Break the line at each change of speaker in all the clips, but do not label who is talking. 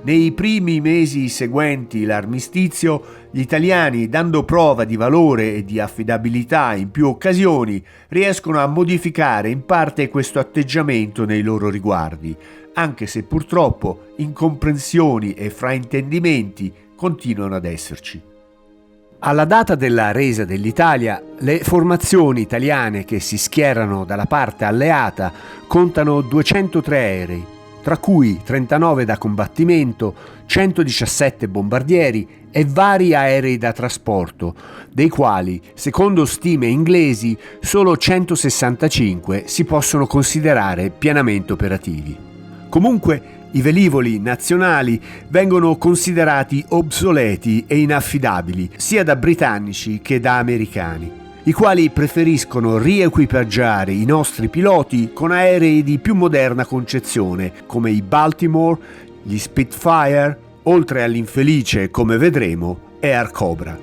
Nei primi mesi seguenti l'armistizio, gli italiani, dando prova di valore e di affidabilità in più occasioni, riescono a modificare in parte questo atteggiamento nei loro riguardi, anche se purtroppo incomprensioni e fraintendimenti continuano ad esserci. Alla data della resa dell'Italia, le formazioni italiane che si schierano dalla parte alleata contano 203 aerei, tra cui 39 da combattimento, 117 bombardieri e vari aerei da trasporto, dei quali, secondo stime inglesi, solo 165 si possono considerare pienamente operativi. Comunque, i velivoli nazionali vengono considerati obsoleti e inaffidabili sia da britannici che da americani, i quali preferiscono riequipaggiare i nostri piloti con aerei di più moderna concezione, come i Baltimore, gli Spitfire, oltre all'infelice, come vedremo, Air Cobra.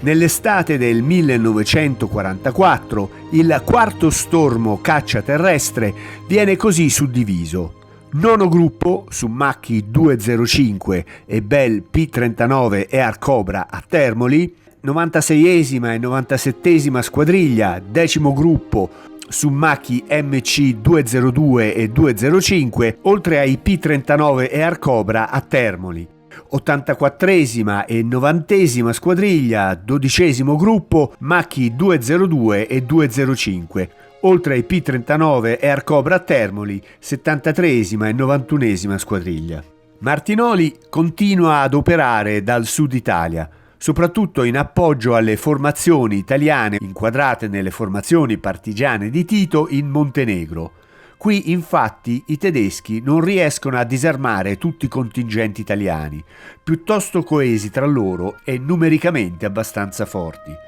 Nell'estate del 1944 il quarto stormo caccia terrestre viene così suddiviso. Nono gruppo su Macchi 205 e Bell P-39 Air Cobra a Termoli, 96esima e 97esima squadriglia, decimo gruppo su Macchi MC 202 e 205, oltre ai P-39 Air Cobra a Termoli. 84esima e 90esima squadriglia, dodicesimo gruppo Macchi 202 e 205, oltre ai P-39 Air Cobra a Termoli, 73esima e 91esima squadriglia. Martinoli continua ad operare dal sud Italia, soprattutto in appoggio alle formazioni italiane inquadrate nelle formazioni partigiane di Tito in Montenegro. Qui infatti i tedeschi non riescono a disarmare tutti i contingenti italiani, piuttosto coesi tra loro e numericamente abbastanza forti.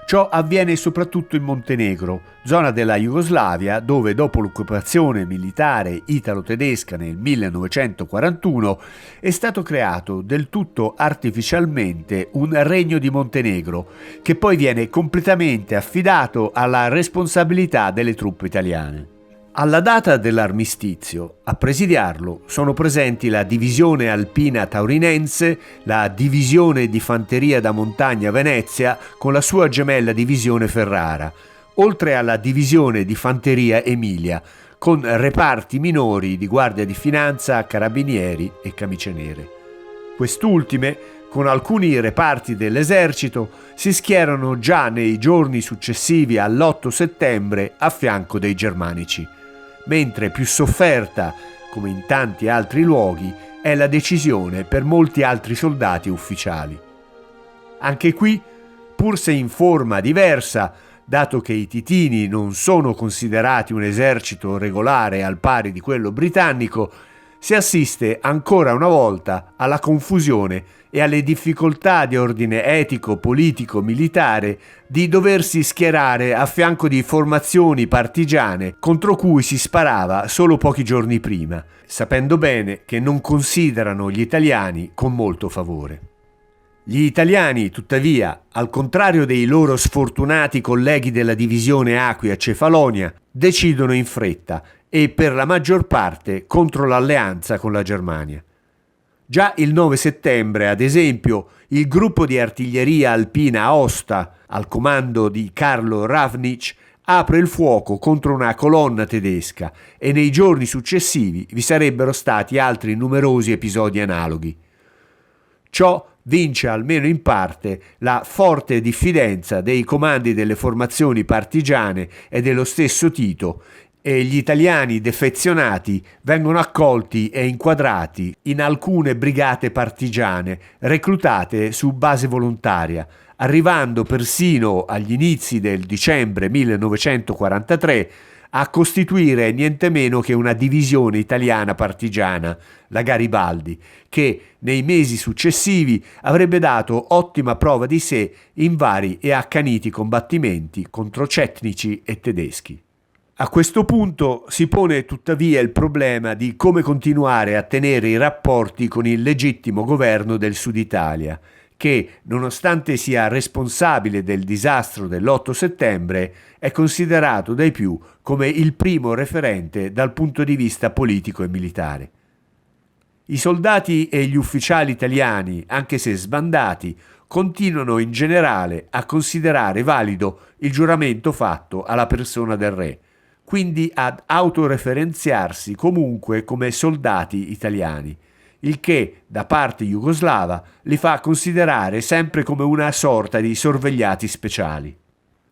Ciò avviene soprattutto in Montenegro, zona della Jugoslavia dove dopo l'occupazione militare italo-tedesca nel 1941 è stato creato del tutto artificialmente un Regno di Montenegro, che poi viene completamente affidato alla responsabilità delle truppe italiane. Alla data dell'armistizio, a presidiarlo sono presenti la Divisione Alpina Taurinense, la Divisione di Fanteria da Montagna Venezia con la sua gemella Divisione Ferrara, oltre alla Divisione di Fanteria Emilia, con reparti minori di Guardia di Finanza, Carabinieri e Camicie Nere. Quest'ultime, con alcuni reparti dell'esercito, si schierano già nei giorni successivi all'8 settembre a fianco dei germanici, mentre più sofferta, come in tanti altri luoghi, è la decisione per molti altri soldati ufficiali. Anche qui, pur se in forma diversa, dato che i titini non sono considerati un esercito regolare al pari di quello britannico, si assiste ancora una volta alla confusione e alle difficoltà di ordine etico, politico, militare di doversi schierare a fianco di formazioni partigiane contro cui si sparava solo pochi giorni prima, sapendo bene che non considerano gli italiani con molto favore. Gli italiani, tuttavia, al contrario dei loro sfortunati colleghi della divisione Acquia Cefalonia, decidono in fretta e per la maggior parte contro l'alleanza con la Germania. Già il 9 settembre, ad esempio, il gruppo di artiglieria alpina Aosta, al comando di Carlo Ravnic, apre il fuoco contro una colonna tedesca e nei giorni successivi vi sarebbero stati altri numerosi episodi analoghi. Ciò vince almeno in parte la forte diffidenza dei comandi delle formazioni partigiane e dello stesso Tito, e gli italiani defezionati vengono accolti e inquadrati in alcune brigate partigiane reclutate su base volontaria, arrivando persino agli inizi del dicembre 1943 a costituire niente meno che una divisione italiana partigiana, la Garibaldi, che nei mesi successivi avrebbe dato ottima prova di sé in vari e accaniti combattimenti contro cetnici e tedeschi. A questo punto si pone tuttavia il problema di come continuare a tenere i rapporti con il legittimo governo del Sud Italia, che, nonostante sia responsabile del disastro dell'8 settembre, è considerato dai più come il primo referente dal punto di vista politico e militare. I soldati e gli ufficiali italiani, anche se sbandati, continuano in generale a considerare valido il giuramento fatto alla persona del re, quindi ad autoreferenziarsi comunque come soldati italiani, il che da parte jugoslava li fa considerare sempre come una sorta di sorvegliati speciali.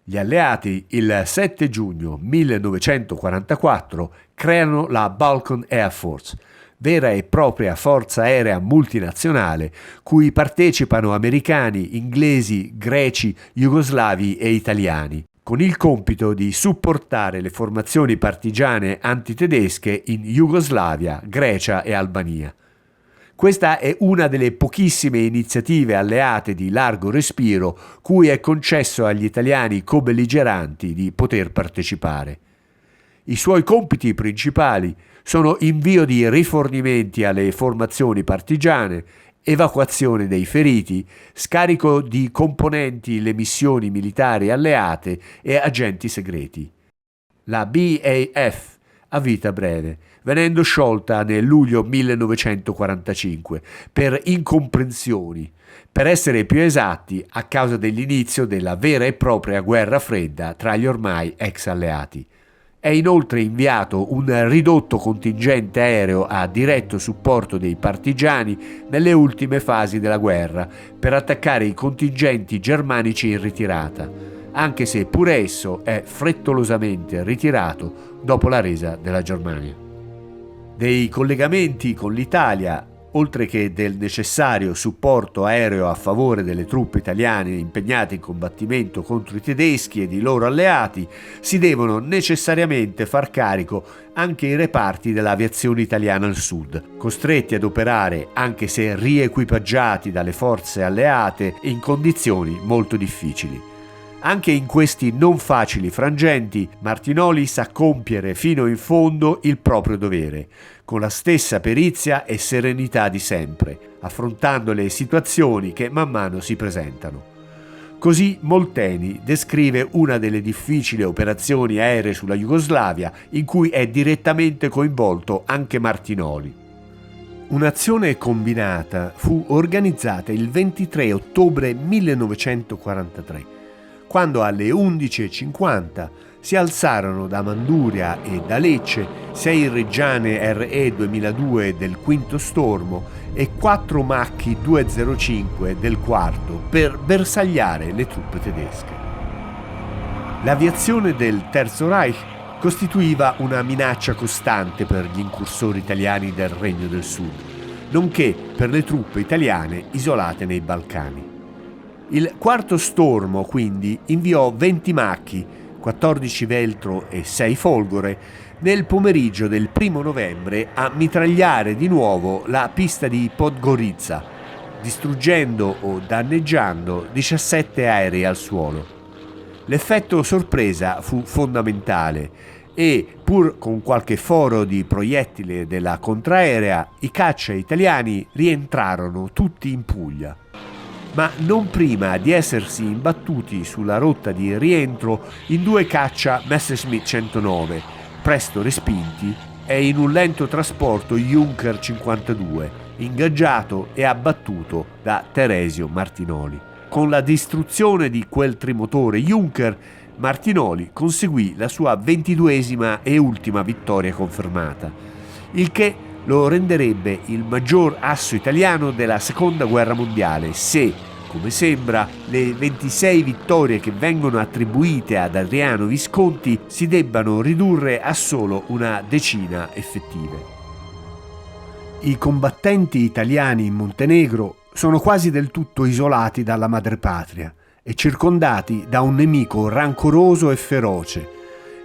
Gli alleati il 7 giugno 1944 creano la Balkan Air Force, vera e propria forza aerea multinazionale cui partecipano americani, inglesi, greci, jugoslavi e italiani, con il compito di supportare le formazioni partigiane antitedesche in Jugoslavia, Grecia e Albania. Questa è una delle pochissime iniziative alleate di largo respiro cui è concesso agli italiani co-belligeranti di poter partecipare. I suoi compiti principali sono invio di rifornimenti alle formazioni partigiane, evacuazione dei feriti, scarico di componenti le missioni militari alleate e agenti segreti. La BAF a vita breve, venendo sciolta nel luglio 1945 per incomprensioni, per essere più esatti a causa dell'inizio della vera e propria guerra fredda tra gli ormai ex alleati. È inoltre inviato un ridotto contingente aereo a diretto supporto dei partigiani nelle ultime fasi della guerra per attaccare i contingenti germanici in ritirata, anche se pure esso è frettolosamente ritirato dopo la resa della Germania. Dei collegamenti con l'Italia, oltre che del necessario supporto aereo a favore delle truppe italiane impegnate in combattimento contro i tedeschi ed i loro alleati, si devono necessariamente far carico anche i reparti dell'aviazione italiana al sud, costretti ad operare, anche se riequipaggiati dalle forze alleate, in condizioni molto difficili. Anche in questi non facili frangenti, Martinoli sa compiere fino in fondo il proprio dovere, con la stessa perizia e serenità di sempre, affrontando le situazioni che man mano si presentano. Così Molteni descrive una delle difficili operazioni aeree sulla Jugoslavia in cui è direttamente coinvolto anche Martinoli. Un'azione combinata fu organizzata il 23 ottobre 1943, quando alle 11:50 si alzarono da Manduria e da Lecce 6 Reggiane RE 2002 del quinto stormo e 4 Macchi 205 del quarto per bersagliare le truppe tedesche. L'aviazione del Terzo Reich costituiva una minaccia costante per gli incursori italiani del Regno del Sud, nonché per le truppe italiane isolate nei Balcani. Il quarto stormo, quindi, inviò 20 Macchi, 14 Veltro e 6 Folgore nel pomeriggio del 1 novembre a mitragliare di nuovo la pista di Podgorica, distruggendo o danneggiando 17 aerei al suolo. L'effetto sorpresa fu fondamentale e, pur con qualche foro di proiettile della contraerea, i caccia italiani rientrarono tutti in Puglia. Ma non prima di essersi imbattuti sulla rotta di rientro in 2 caccia Messerschmitt 109, presto respinti, e in un lento trasporto Junker 52, ingaggiato e abbattuto da Teresio Martinoli. Con la distruzione di quel trimotore Junker, Martinoli conseguì la sua 22esima e ultima vittoria confermata, il che lo renderebbe il maggior asso italiano della Seconda Guerra Mondiale se, come sembra, le 26 vittorie che vengono attribuite ad Adriano Visconti si debbano ridurre a solo una decina effettive. I combattenti italiani in Montenegro sono quasi del tutto isolati dalla madrepatria e circondati da un nemico rancoroso e feroce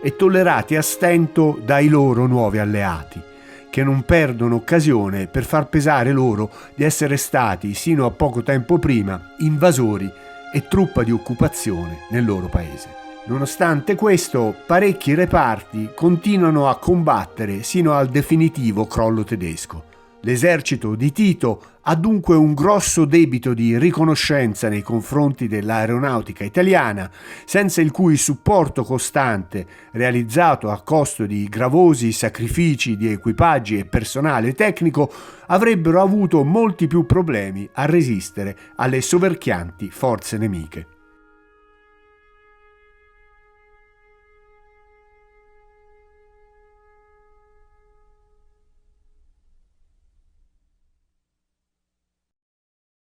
e tollerati a stento dai loro nuovi alleati, che non perdono occasione per far pesare loro di essere stati, sino a poco tempo prima, invasori e truppa di occupazione nel loro paese. Nonostante questo, parecchi reparti continuano a combattere sino al definitivo crollo tedesco, L'esercito di Tito ha dunque un grosso debito di riconoscenza nei confronti dell'aeronautica italiana, senza il cui supporto costante, realizzato a costo di gravosi sacrifici di equipaggi e personale tecnico, avrebbero avuto molti più problemi a resistere alle soverchianti forze nemiche.